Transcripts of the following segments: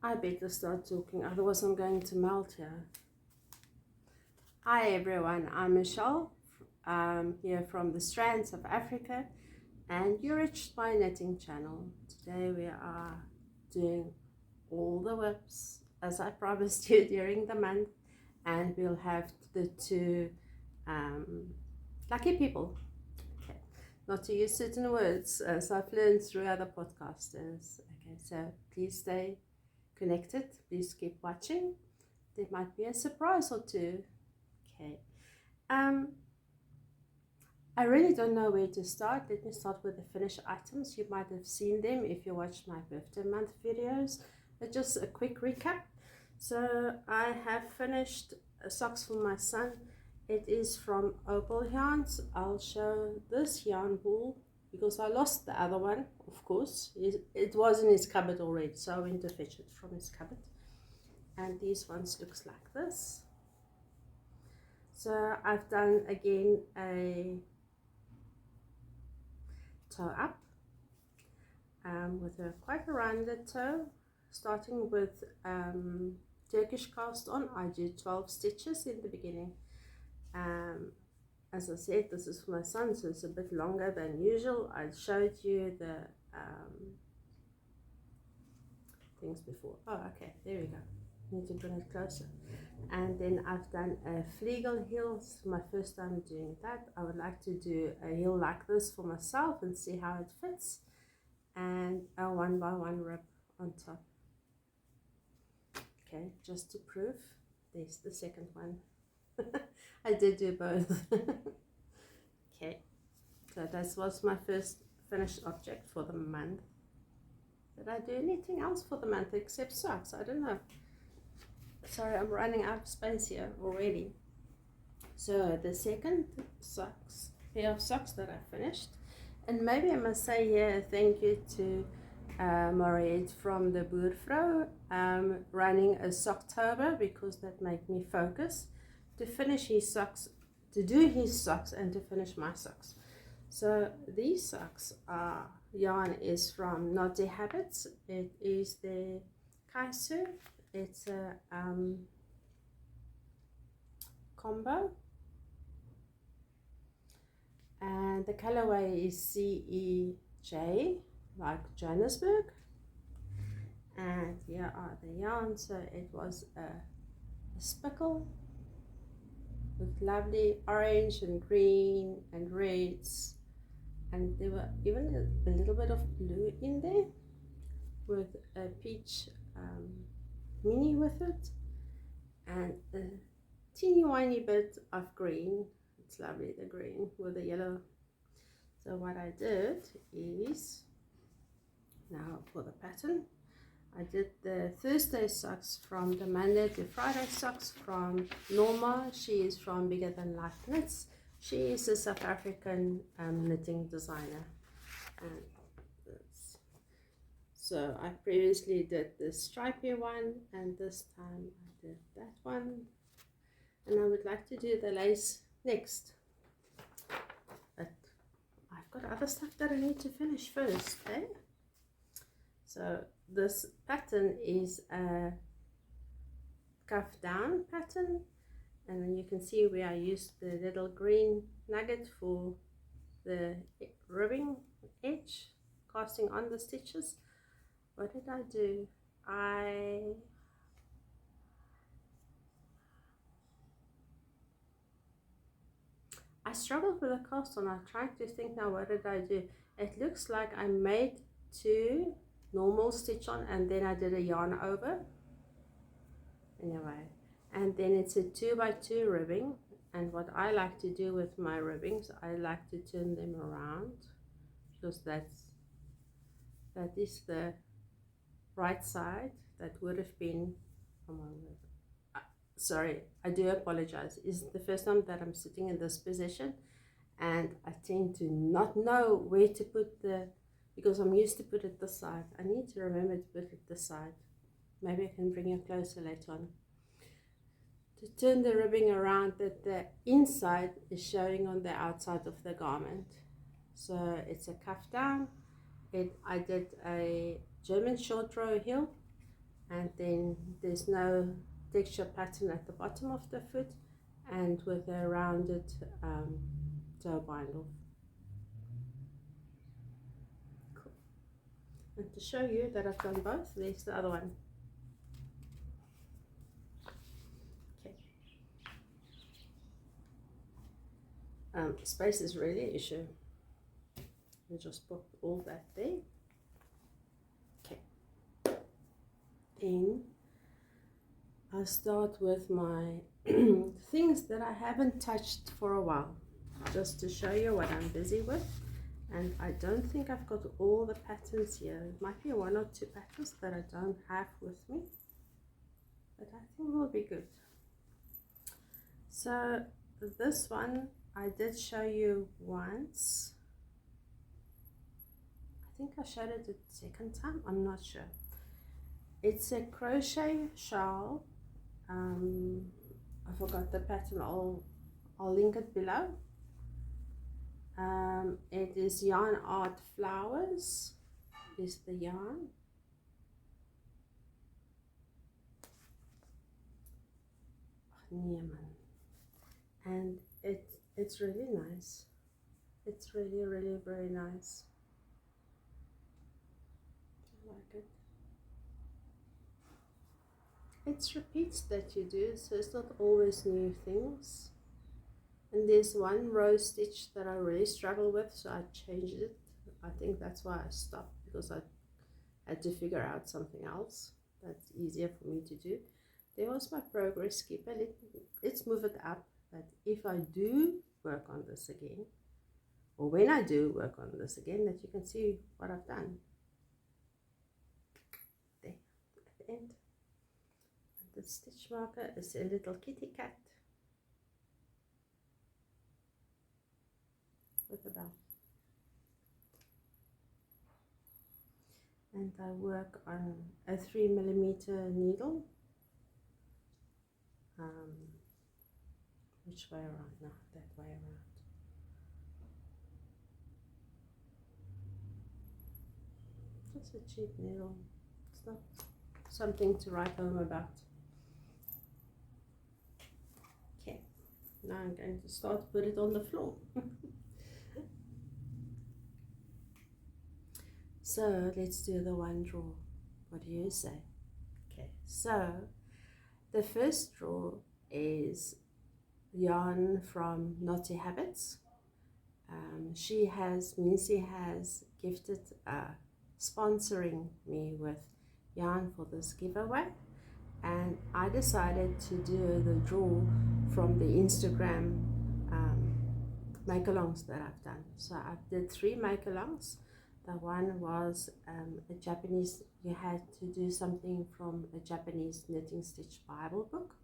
I better start talking, otherwise I'm going to melt here. Hi everyone, I'm Michelle, here from the Strands of Africa, and you're reached my knitting channel. Today we are doing all the whips as I promised you during the month, and we'll have the two lucky people. Okay, not to use certain words as I've learned through other podcasters. Okay, so please stay connected, please keep watching. There might be a surprise or two. Okay, I really don't know where to start. Let me start with the finished items. You might have seen them if you watched my birthday month videos, but just a quick recap. So I have finished socks for my son. It is from Opal Yarns. I'll show this yarn wool because I lost the other one, of course. It was in his cupboard already, so I went to fetch it from his cupboard. And these ones looks like this. So I've done again a toe up with quite a rounded toe, starting with Turkish cast on. I do 12 stitches in the beginning. As I said, this is for my son, so it's a bit longer than usual. I showed you the things before. Oh, okay, there we go. Need to bring it closer. And then I've done a Flegel heel. It's my first time doing that. I would like to do a heel like this for myself and see how it fits, and a 1x1 rib on top. Okay, just to prove, there's the second one. I did do both. Okay, so that was my first finished object for the month. Did I do anything else for the month except socks? I don't know. Sorry, I'm running out of space here already. So the second pair of socks that I finished, and maybe I must say here thank you to Maurice from the Boervrouw, running a Socktober, because that made me focus to finish his socks, to do his socks and to finish my socks. So these socks are, yarn is from Naughty Habits. It is the Kaiser. It's a combo, and the colorway is CEJ, like Johannesburg. And here are the yarns. So it was a spickle with lovely orange and green and reds, and there were even a little bit of blue in there with a peach mini with it, and a teeny whiny bit of green. It's lovely, the green with the yellow. So what I did is, now for the pattern, I did the Thursday socks from the Monday to Friday socks from Norma. She is from Bigger Than Life Knits. She is a South African knitting designer. And so I previously did the stripy one, and this time I did that one. And I would like to do the lace next. But I've got other stuff that I need to finish first, okay? So this pattern is a cuff down pattern, and then you can see where I used the little green nugget for the ribbing edge, casting on the stitches. What did I do? I struggled with the cast on. I'm trying to think now, what did I do? It looks like I made two normal stitch on, and then I did a yarn over. Anyway, and then it's a 2x2 ribbing, and what I like to do with my ribbings, I like to turn them around, because that is the right side. That would have been, oh my word, sorry, I do apologize. It's the first time that I'm sitting in this position, and I tend to not know where to put the, because I'm used to put it this side. I need to remember to put it this side. Maybe I can bring you closer later on. To turn the ribbing around, that the inside is showing on the outside of the garment. So it's a cuff down. I did a German short row heel and then there's no texture pattern at the bottom of the foot, and with a rounded toe bindle. Cool. And to show you that I've done both, there's the other one. Okay. Space is really an issue. We just put all that there. Okay. Then I'll start with my things that I haven't touched for a while, just to show you what I'm busy with. And I don't think I've got all the patterns here. It might be one or two patterns that I don't have with me, but I think will be good. So this one I did show you once. I think I showed it the second time, I'm not sure. It's a crochet shawl. I forgot the pattern, I'll link it below. It is Yarn Art Flowers is the yarn. And it's really nice. It's really very nice. I like it. It's repeats that you do, so it's not always new things. And there's one row stitch that I really struggle with, so I changed it. I think that's why I stopped, because I had to figure out something else that's easier for me to do. There was my progress keeper. Let's move it up. But if I do work on this again, or when I do work on this again, that you can see what I've done. There, at the end. And the stitch marker is a little kitty cat with a bell. And I work on a 3mm needle. Which way around? No, that way around. Just a cheap needle. It's not something to write home about. Okay, now I'm going to start to put it on the floor. So let's do the one draw. What do you say? Okay, so the first draw is yarn from Naughty Habits. Missy has gifted, sponsoring me with yarn for this giveaway, and I decided to do the draw from the Instagram make-alongs that I've done. So I did 3 make-alongs. The one was a Japanese, you had to do something from a Japanese knitting stitch Bible book.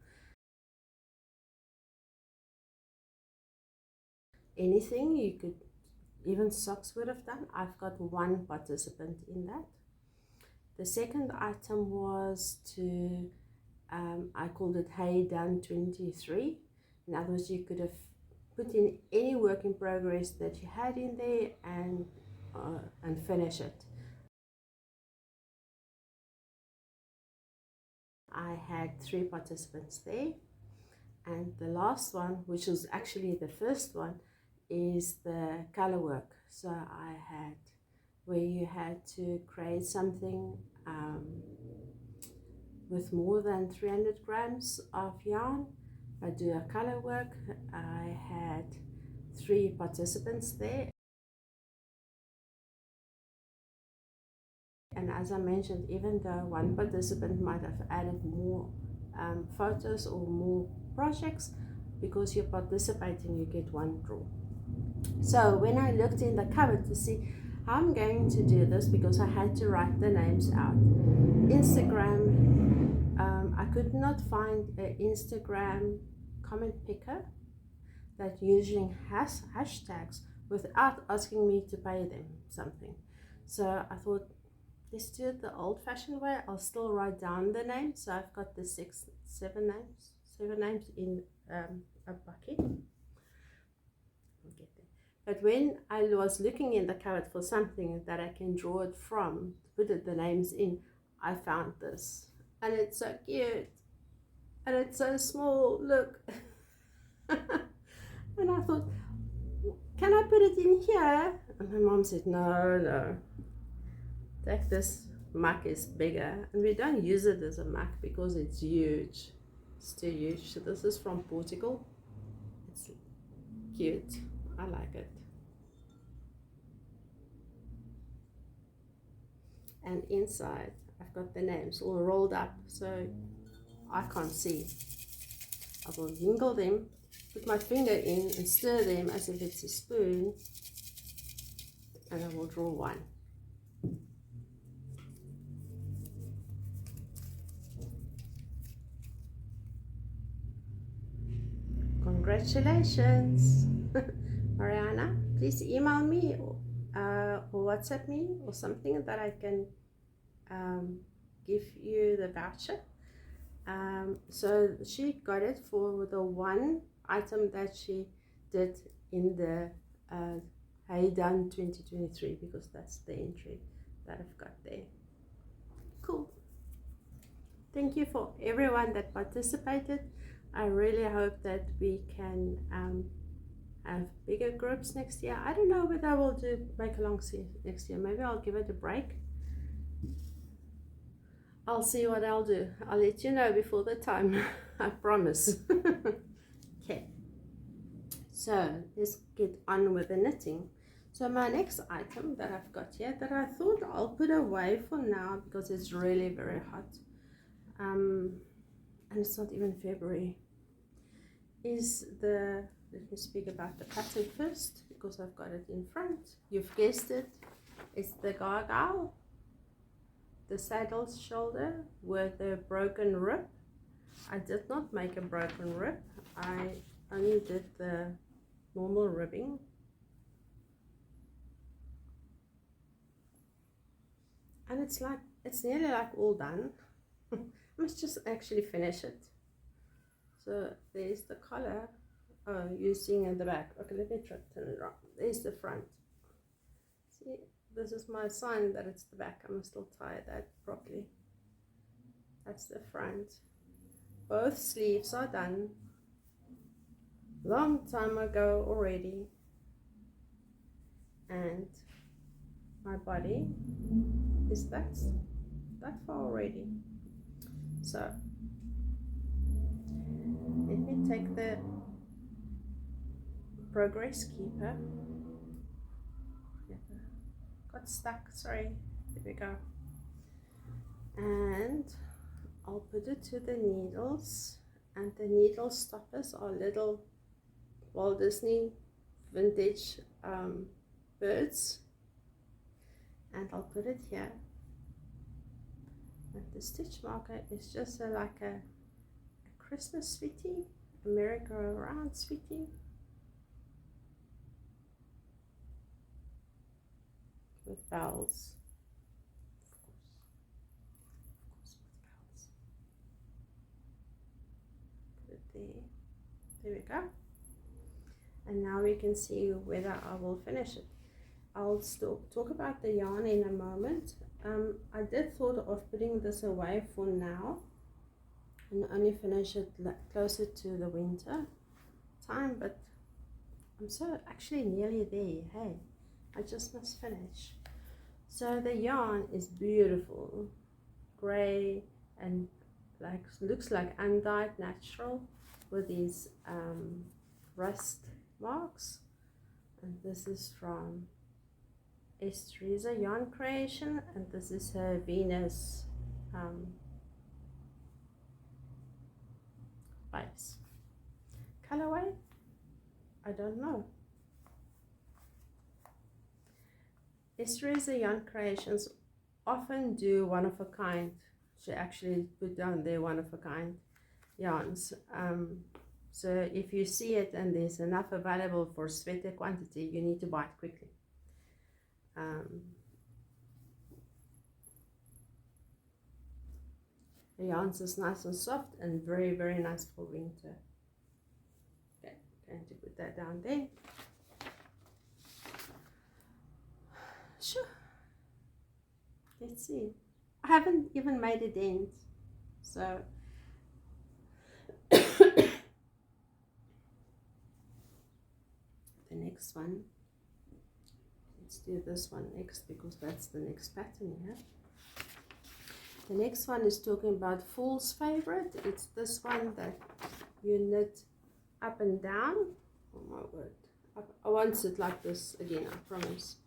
Anything you could, even socks would have done. I've got 1 participant in that. The second item was to, I called it Hey Done 23. In other words, you could have put in any work in progress that you had in there and finish it. I had 3 participants there, and the last one, which was actually the first one, is the color work. So I had where you had to create something with more than 300 grams of yarn. I do a color work. I had 3 participants there. And as I mentioned, even though 1 participant might have added more photos or more projects, because you're participating, you get 1 draw. So when I looked in the cupboard to see how I'm going to do this, because I had to write the names out, Instagram, I could not find an Instagram comment picker that using hashtags without asking me to pay them something. So I thought, let's do it the old-fashioned way. I'll still write down the names. So I've got the 7 names in a bucket. But when I was looking in the cupboard for something that I can draw it from, put the names in, I found this. and it's so cute, and it's so small, look. And I thought, can I put it in here? And my mom said, no, take this mug is bigger, and we don't use it as a mug because it's huge. It's too huge. So this is from Portugal. It's cute. I like it. And inside I've got the names all rolled up so I can't see. I will jingle them, put my finger in and stir them as if it's a spoon, and I will draw one. Congratulations. Mariana, please email me or WhatsApp me or something that I can give you the voucher. So she got it for the one item that she did in the Done 2023, because that's the entry that I've got there. Cool. Thank you for everyone that participated. I really hope that we can have bigger groups next year. I don't know whether I will do make along next year. Maybe I'll give it a break. I'll see what I'll do. I'll let you know before the time. I promise. Okay. So let's get on with the knitting. So my next item that I've got here that I thought I'll put away for now because it's really very hot. And it's not even February. Is the, let me speak about the pattern first because I've got it in front. You've guessed it. It's the gargoyle, the saddle shoulder with a broken rib. I did not make a broken rib. I only did the normal ribbing. And it's nearly like all done. I must just actually finish it. So there's the collar. Oh, you're seeing at the back. Okay, let me try to turn it around. There's the front. See, this is my sign that it's the back. I must still tie that properly. That's the front. Both sleeves are done. Long time ago already. And my body is that far already. So let me take the progress keeper. Got stuck, sorry. There we go. And I'll put it to the needles, and the needle stoppers are little Walt Disney vintage birds, and I'll put it here. And the stitch marker is just like a Christmas sweetie, a merry-go-round sweetie with bells. Put it there we go. And now we can see whether I will finish it. I'll still talk about the yarn in a moment. I did thought of putting this away for now and only finish it closer to the winter time, but I'm so actually nearly there. Hey, I just must finish. So the yarn is beautiful, gray and looks like undyed natural with these rust marks. And this is from Teresa Yarn Creation, and this is her Venus base. Colorway, I don't know. Teresa Yarn Creations often do one of a kind. She actually put down their one of a kind yarns. So if you see it and there's enough available for sweater quantity, you need to buy it quickly. The yarns is nice and soft and very, very nice for winter. Okay, going to put that down there. Sure. Let's see. I haven't even made a dent. So the next one, let's do this one next because that's the next pattern here. The next one is talking about fool's favorite. It's this one that you knit up and down. Oh my word. I want it like this again, I promise.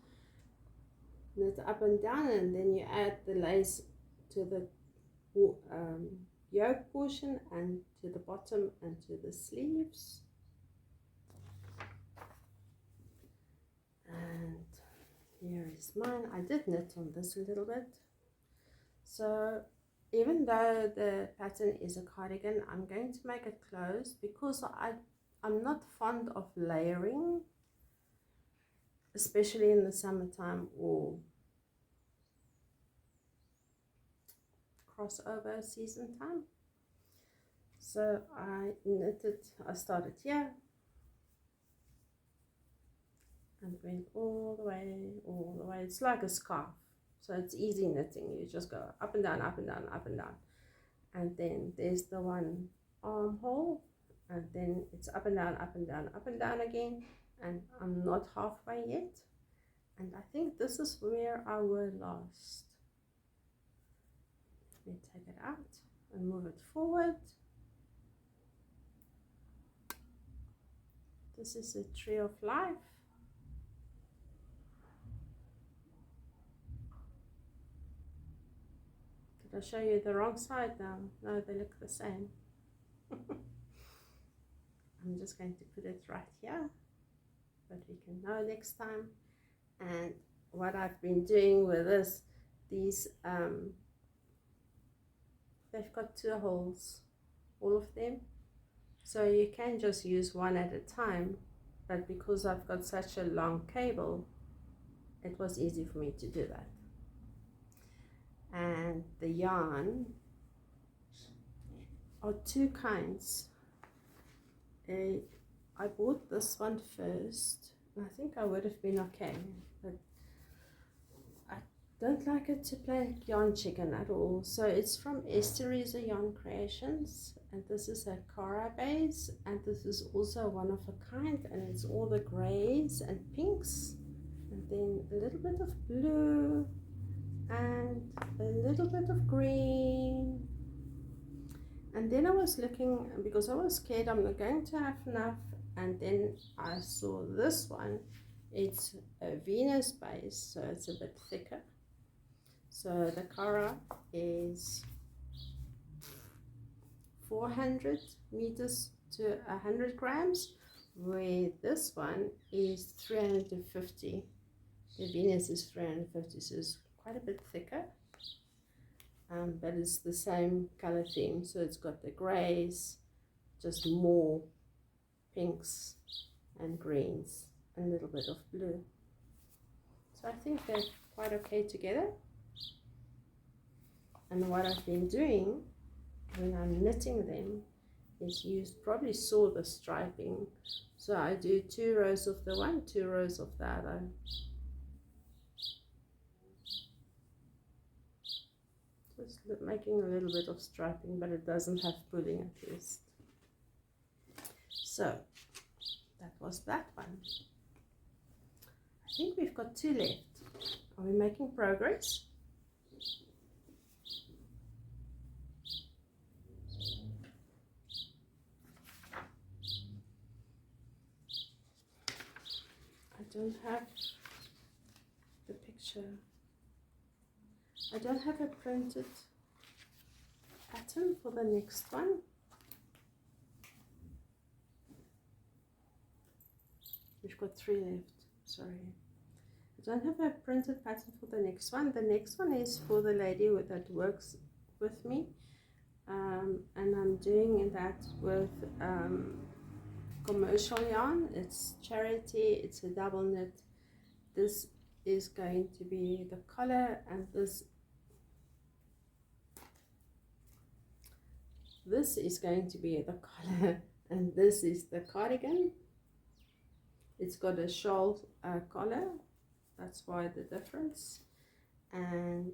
Knit up and down, and then you add the lace to the yoke portion and to the bottom and to the sleeves. And here is mine. I did knit on this a little bit. So even though the pattern is a cardigan, I'm going to make it closed because I'm not fond of layering, especially in the summertime or crossover season time. So I started here and went all the way. It's like a scarf, so it's easy knitting. You just go up and down, up and down, up and down, and then there's the one armhole, and then it's up and down, up and down, up and down again, and I'm not halfway yet, and I think this is where I were last. Let me take it out and move it forward. This is a tree of life. Did I show you the wrong side now? No, they look the same. I'm just going to put it right here, but we can know next time. And what I've been doing with this, these they've got 2 holes, all of them, so you can just use one at a time, but because I've got such a long cable, it was easy for me to do that. And the yarn are 2 kinds. I bought this one first, and I think I would have been okay, but I don't like it to play yarn chicken at all. So it's from Esther's Yarn Creations, and this is a Cara base, and this is also one of a kind, and it's all the grays and pinks, and then a little bit of blue and a little bit of green. And then I was looking, because I was scared I'm not going to have enough, and then I saw this one. It's a Venus base, so it's a bit thicker. So the Cara is 400 meters to 100 grams, where this one is 350. The Venus is 350, so it's quite a bit thicker, but it's the same color theme. So it's got the grays, just more pinks and greens, and a little bit of blue. So I think they're quite okay together. And what I've been doing when I'm knitting them is you probably saw the striping. So I do 2 rows of the one, 2 rows of the other. Just making a little bit of striping, but it doesn't have pulling at least. So that was that one. I think we've got 2 left. Are we making progress? I don't have the picture. I don't have a printed pattern for the next one. We've got 3 left, sorry. I don't have a printed pattern for the next one. The next one is for the lady that works with me, and I'm doing that with commercial yarn. It's charity, it's a double knit. This is going to be the collar, and this is going to be the collar, and this is the cardigan. It's got a shawl collar, that's why the difference. And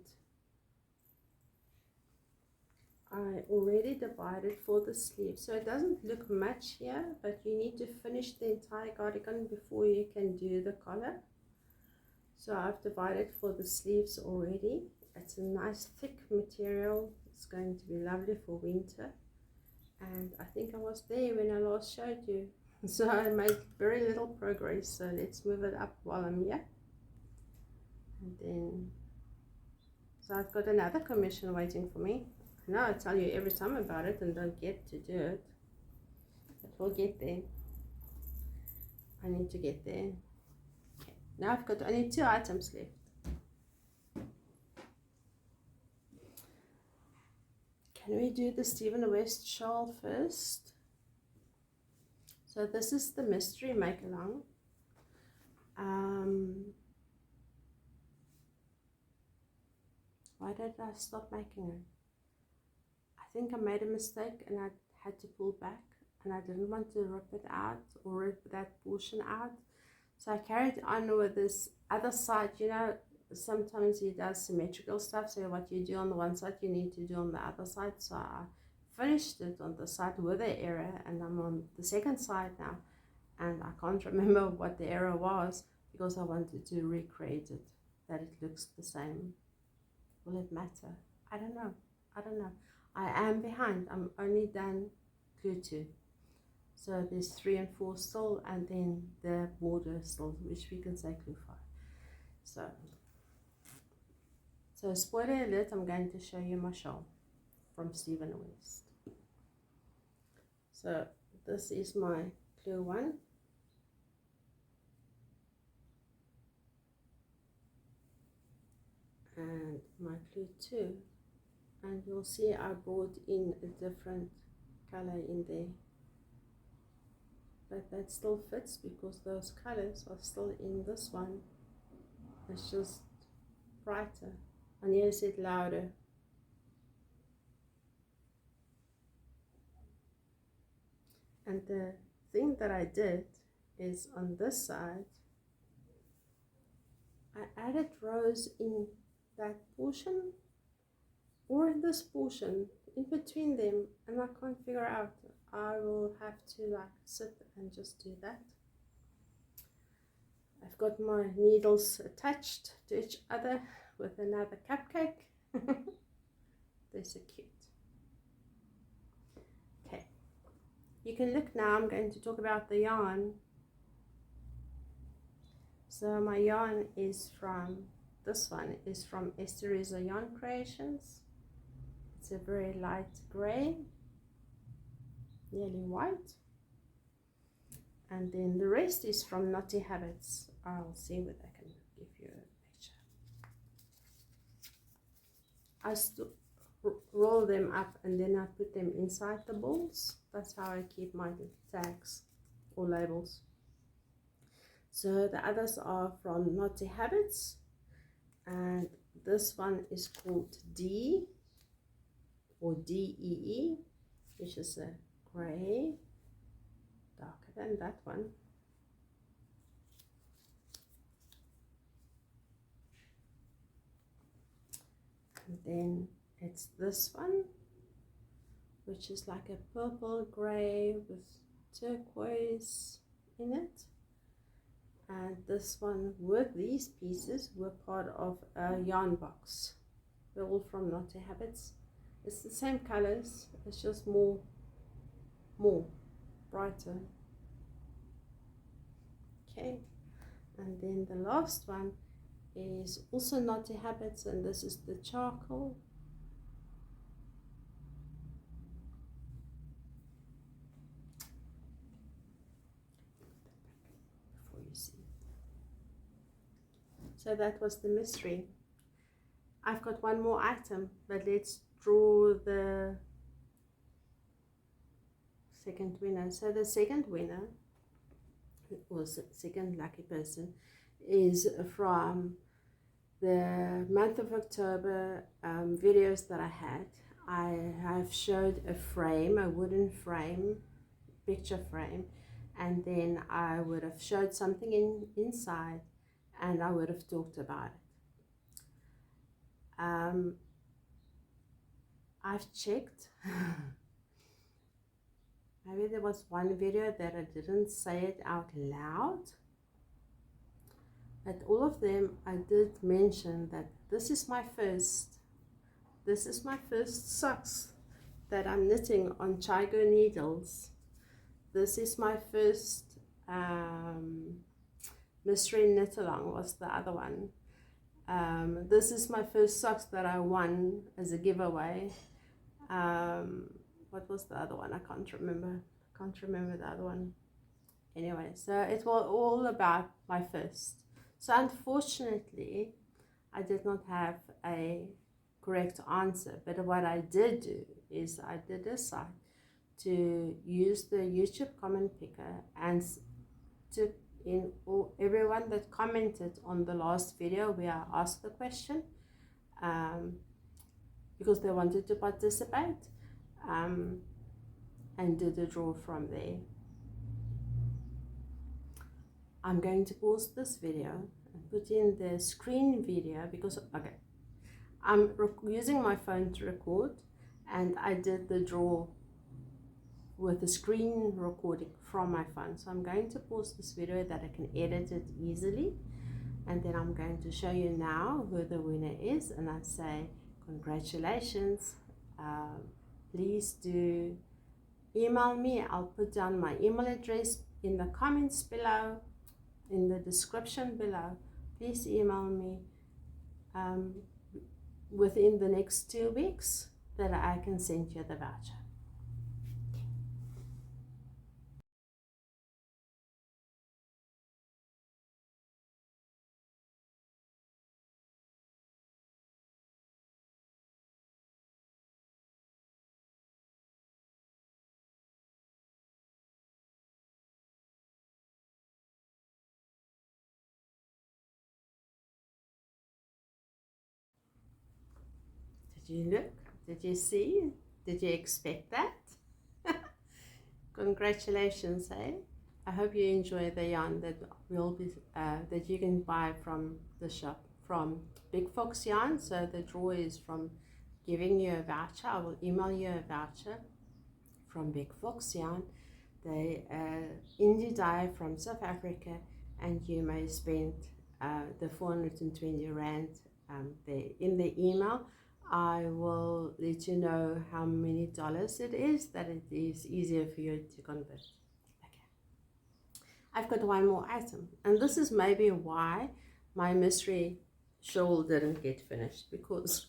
I already divided for the sleeve, so it doesn't look much here, but you need to finish the entire cardigan before you can do the collar. So I've divided for the sleeves already. It's a nice thick material. It's going to be lovely for winter, and I think I was there when I last showed you. So I made very little progress, so let's move it up while I'm here. And then, so I've got another commission waiting for me. I know I tell you every time about it and don't get to do it, but we'll get there. I need to get there. Okay, now I've got only 2 items left. Can we do the Stephen West shawl first? So this is the mystery make along. Why did I stop making it? I think I made a mistake and I had to pull back, and I didn't want to rip it out or rip that portion out. So I carried on with this other side. You know, sometimes he does symmetrical stuff, so what you do on the one side you need to do on the other side. So I finished it on the side with the error, and I'm on the second side now, and I can't remember what the error was because I wanted to recreate it, that it looks the same. Will it matter? I don't know. I am behind. I'm only done glue 2. So there's 3 and 4 still, and then the border still, which we can say glue 5. So spoiler alert, I'm going to show you my shawl from Stephen West. So this is my glue 1. And my glue 2. And you'll see I brought in a different color in there, but that still fits because those colors are still in this one. It's just brighter. I need to say it louder. And the thing that I did is on this side I added rows in that portion or in this portion, in between them, and I can't figure out. I will have to like sit and just do that. I've got my needles attached to each other with another cupcake. They're so cute. Okay, you can look now. I'm going to talk about the yarn. So my yarn is from, this one is from Esteriza Yarn Creations. It's a very light gray, nearly white. And then the rest is from Naughty Habits. I'll see what I can give you a picture. I roll them up and then I put them inside the balls. That's how I keep my tags or labels. So the others are from Naughty Habits, and this one is called D or DEE, which is a gray, darker than that one. And then it's this one, which is like a purple gray with turquoise in it. And this one with these pieces were part of a yarn box. They're all from Naughty Habits. It's the same colors, it's just more brighter. Okay, and then the last one is also Naughty Habits, and this is the charcoal. Before you see. So that was the mystery. I've got one more item, but let's draw the second winner. So the second winner, or second lucky person, is from the month of October videos that I had. I have showed a frame, a wooden frame, picture frame, and then I would have showed something inside, and I would have talked about it. I've checked. Maybe there was one video that I didn't say it out loud. At all of them, I did mention that this is my first socks that I'm knitting on Chigo needles. This is my first mystery knit along was the other one. This is my first socks that I won as a giveaway. What was the other one? I can't remember the other one. Anyway, so it was all about my first. So unfortunately, I did not have a correct answer, but what I did do is I did decide to use the YouTube comment picker and to everyone that commented on the last video where I asked the question, because they wanted to participate, and did a draw from there. I'm going to pause this video and put in the screen video because, okay, I'm using my phone to record, and I did the draw with the screen recording from my phone. So I'm going to pause this video that I can edit it easily, and then I'm going to show you now who the winner is, and I say congratulations. Please do email me. I'll put down my email address in the comments below, in the description below. Please email me within the next 2 weeks that I can send you the voucher. Did you look? Did you see? Did you expect that? Congratulations, eh? I hope you enjoy the yarn that will be that you can buy from the shop from Big Fox Yarn. So the draw is from giving you a voucher. I will email you a voucher from Big Fox Yarn. They indie dye from South Africa, and you may spend the 420 Rand there. In the email, I will let you know how many dollars it is, that it is easier for you to convert. Okay. I've got one more item, and this is maybe why my mystery shawl didn't get finished, because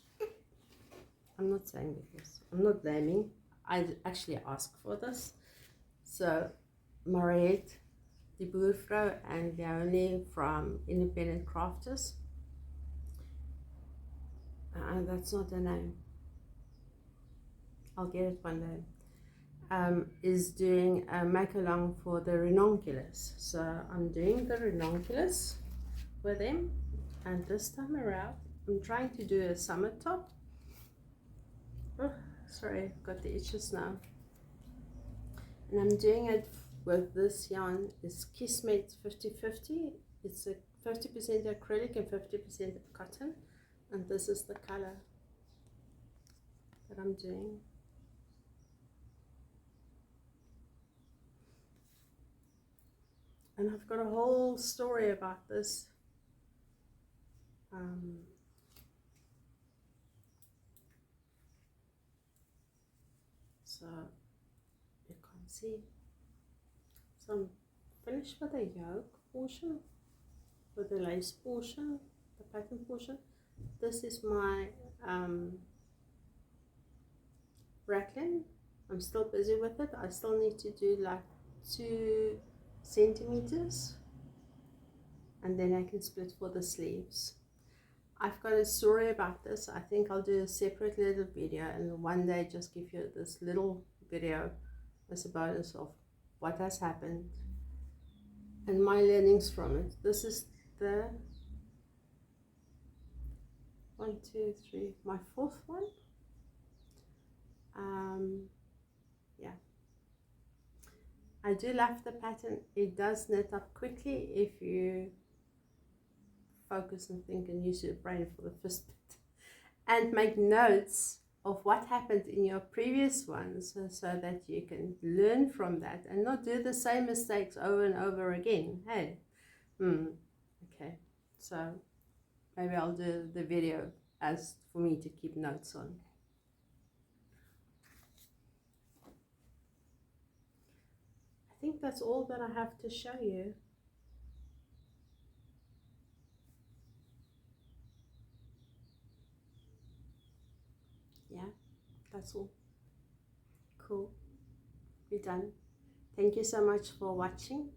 I'm not saying because, I'm not blaming. I actually asked for this. So Mariette de Boervrouw and Leonie from Independent Crafters, that's not her name, I'll get it one day, is doing a make along for the ranunculus. So I'm doing the ranunculus with them, and this time around I'm trying to do a summer top. Oh, sorry, I've got the itches now. And I'm doing it with this yarn. It's Kismet 50/50. It's a 50% acrylic and 50% cotton, and this is the color that I'm doing. And I've got a whole story about this. So you can't see. So I'm finished with the yoke portion, with the lace portion, the pattern portion. This is my raglan. I'm still busy with it. I still need to do like 2 centimeters, and then I can split for the sleeves. I've got a story about this. I think I'll do a separate little video, and one day just give you this little video as a bonus of what has happened and my learnings from it. This is the 1, 2, 3, my 4th one. Yeah, I do love the pattern. It does knit up quickly if you focus and think and use your brain for the first bit and make notes of what happened in your previous ones, so that you can learn from that and not do the same mistakes over and over again. Hey, okay, so maybe I'll do the video as for me to keep notes on. I think that's all that I have to show you. Yeah, that's all. Cool, we're done. Thank you so much for watching.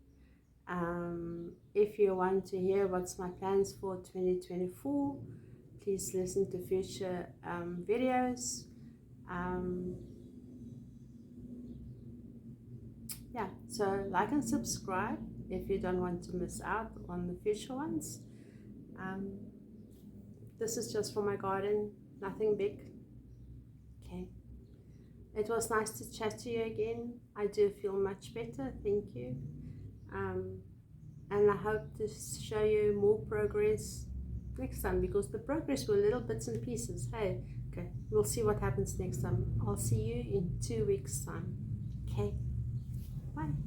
If you want to hear what's my plans for 2024, please listen to future videos. Yeah, so like and subscribe if you don't want to miss out on the future ones. This is just for my garden, nothing big. Okay, it was nice to chat to you again. I do feel much better, thank you. And I hope to show you more progress next time, because the progress were little bits and pieces. Hey, okay, we'll see what happens next time. I'll see you in 2 weeks time. Okay, bye.